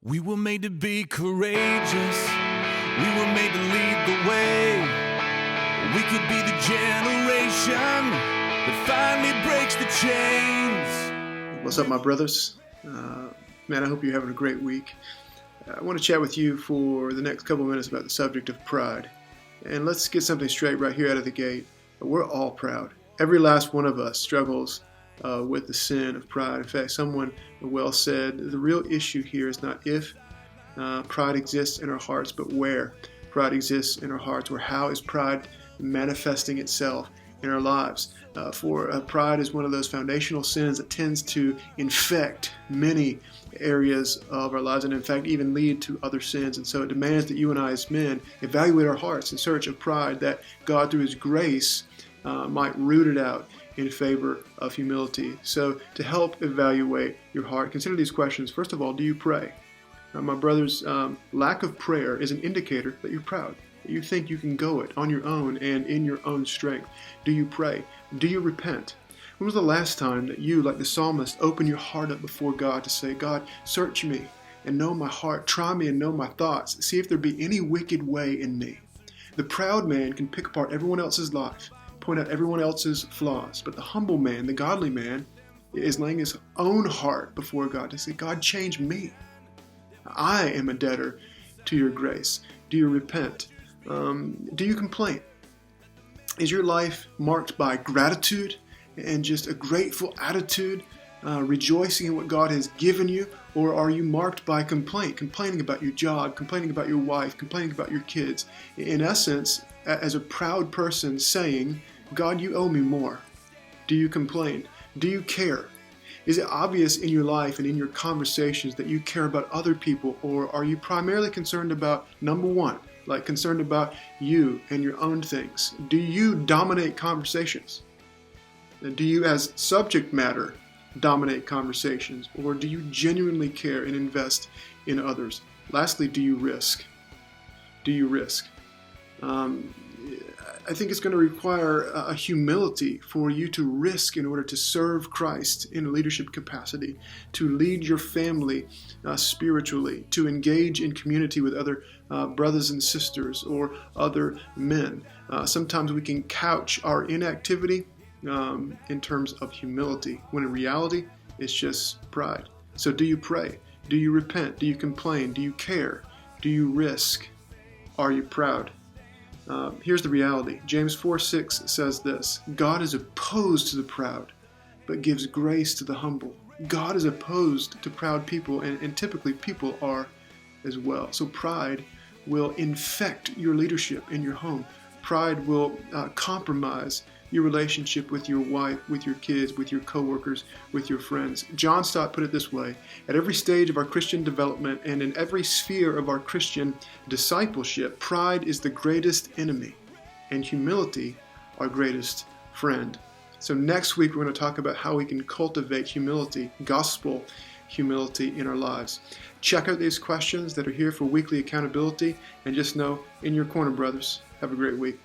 We were made to be courageous. We were made to lead the way. We could be the generation that finally breaks the chains. What's up, my brothers? Man, I hope you're having a great week. I want to chat with you for the next couple minutes about the subject of pride. And let's get something straight right here out of the gate. We're all proud. Every last one of us struggles with the sin of pride. In fact, someone well said, the real issue here is not if pride exists in our hearts, but where pride exists in our hearts, or how is pride manifesting itself in our lives. For pride is one of those foundational sins that tends to infect many areas of our lives, and in fact even lead to other sins. And so it demands that you and I as men evaluate our hearts in search of pride, that God through His grace might root it out in favor of humility. So to help evaluate your heart, consider these questions. First of all, do you pray? My brothers, lack of prayer is an indicator that you're proud. You think you can go it on your own and in your own strength. Do you pray? Do you repent? When was the last time that you, like the psalmist, opened your heart up before God to say, God, search me and know my heart. Try me and know my thoughts. See if there be any wicked way in me. The proud man can pick apart everyone else's life, point out everyone else's flaws. But the humble man, the godly man, is laying his own heart before God to say, God, change me. I am a debtor to your grace. Do you repent? Do you complain? Is your life marked by gratitude and just a grateful attitude, rejoicing in what God has given you? Or are you marked by complaining about your job, complaining about your wife, complaining about your kids? In essence, as a proud person saying, God, you owe me more. Do you complain? Do you care? Is it obvious in your life and in your conversations that you care about other people? Or are you primarily concerned about, number one, like concerned about you and your own things? Do you dominate conversations? Do you, as subject matter, dominate conversations? Or do you genuinely care and invest in others? Lastly, do you risk? Do you risk? I think it's going to require a humility for you to risk in order to serve Christ in a leadership capacity, to lead your family spiritually, to engage in community with other brothers and sisters or other men. Sometimes we can couch our inactivity in terms of humility, when in reality, it's just pride. So do you pray? Do you repent? Do you complain? Do you care? Do you risk? Are you proud? Here's the reality. James 4:6 says this: God is opposed to the proud, but gives grace to the humble. God is opposed to proud people, and typically people are as well. So pride will infect your leadership in your home. Pride will compromise your relationship with your wife, with your kids, with your coworkers, with your friends. John Stott put it this way: at every stage of our Christian development and in every sphere of our Christian discipleship, pride is the greatest enemy and humility our greatest friend. So next week we're going to talk about how we can cultivate humility, gospel humility in our lives. Check out these questions that are here for weekly accountability, and just know, in your corner, brothers. Have a great week.